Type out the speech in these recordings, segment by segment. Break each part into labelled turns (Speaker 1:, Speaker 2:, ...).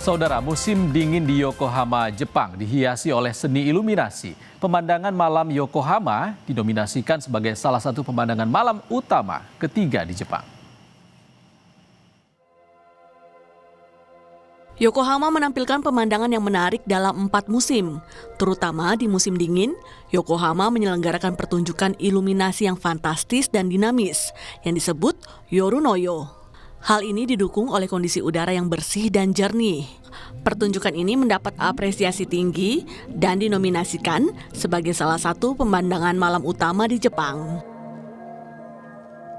Speaker 1: Saudara, musim dingin di Yokohama, Jepang dihiasi oleh seni iluminasi. Pemandangan malam Yokohama dinominasikan sebagai salah satu pemandangan malam utama ketiga di Jepang.
Speaker 2: Yokohama menampilkan pemandangan yang menarik dalam 4 musim. Terutama di musim dingin, Yokohama menyelenggarakan pertunjukan iluminasi yang fantastis dan dinamis yang disebut Yorunoyo. Hal ini didukung oleh kondisi udara yang bersih dan jernih. Pertunjukan ini mendapat apresiasi tinggi dan dinominasikan sebagai salah satu pemandangan malam utama di Jepang.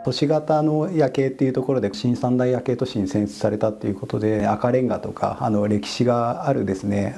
Speaker 3: 都市型の夜景っていうところで新三大夜景都市に選出されたということで、赤レンガとか歴史があるですね、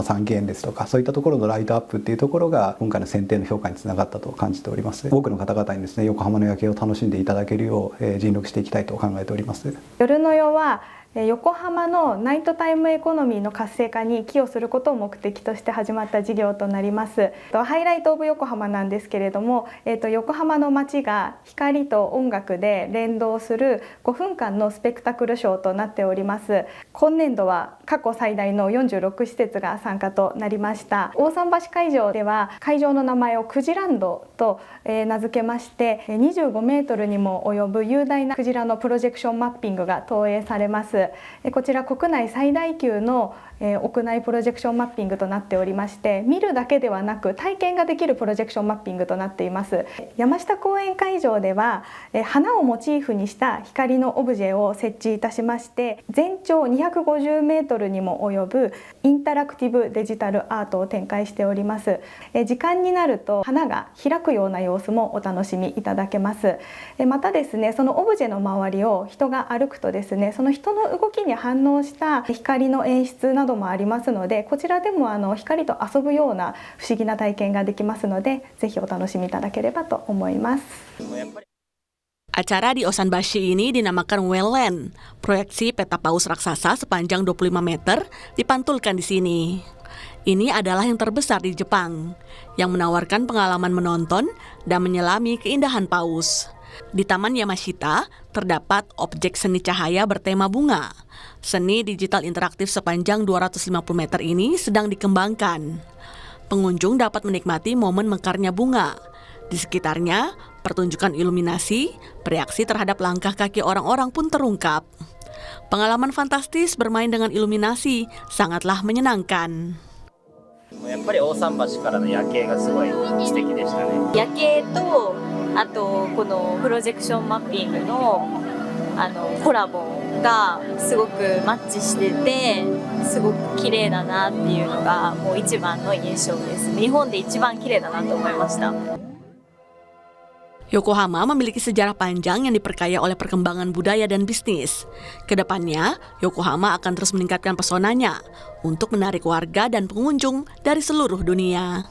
Speaker 3: 三軒ですとかそういったところのライトアップっていうところが今回の選定の評価につながったと感じております。多くの方々にですね、横浜の夜景を楽しんでいただけるよう尽力していきたいと考えております。
Speaker 4: 夜の夜は横浜のナイトタイムエコノミーの活性化に寄与することを目的として始まった事業となります。ハイライトオブ横浜なんですけれども、横浜の街が光と音楽で連動する5分間のスペクタクルショーとなっております。今年度は過去最大の46施設が参加となりました。大桟橋会場では会場の名前をクジランドと名付けまして、25メートルにも及ぶ雄大なクジラのプロジェクションマッピングが投影されます。こちら国内最大級の屋内プロジェクションマッピングとなっておりまして、見るだけではなく体験ができるプロジェクションマッピングとなっています。山下公園会場では花をモチーフにした光のオブジェを設置いたしまして、全長250メートルにも及ぶインタラクティブデジタルアートを展開しております。時間になると花が開くような様子もお楽しみいただけます。またですね、そのオブジェの周りを人が歩くとですね、その人の動きに反応した光の演出などもありますので、こちらでも光と遊ぶような不思議な体験ができますので、ぜひお楽しみいただければと思います。
Speaker 2: Acara di Osanbashi ini dinamakan Wetland. Proyeksi peta paus raksasa sepanjang 25 meter dipantulkan di sini. Ini adalah yang terbesar di Jepang, yang menawarkan pengalaman menonton dan menyelami keindahan paus. Di Taman Yamashita terdapat objek seni cahaya bertema bunga. Seni digital interaktif sepanjang 250 meter ini sedang dikembangkan. Pengunjung dapat menikmati momen mekarnya bunga. Di sekitarnya, pertunjukan iluminasi, reaksi terhadap langkah kaki orang-orang pun terungkap. Pengalaman fantastis bermain dengan iluminasi sangatlah menyenangkan.
Speaker 5: やっぱり大桟橋からの夜景がすごい素敵でしたね。
Speaker 6: 夜景とあとこのプロジェクションマッピングのコラボがすごくマッチしてて、すごく綺麗だなっていうのがもう一番の印象です。日本で一番綺麗だなと思いました。
Speaker 2: Yokohama memiliki sejarah panjang yang diperkaya oleh perkembangan budaya dan bisnis. Kedepannya, Yokohama akan terus meningkatkan pesonanya untuk menarik warga dan pengunjung dari seluruh dunia.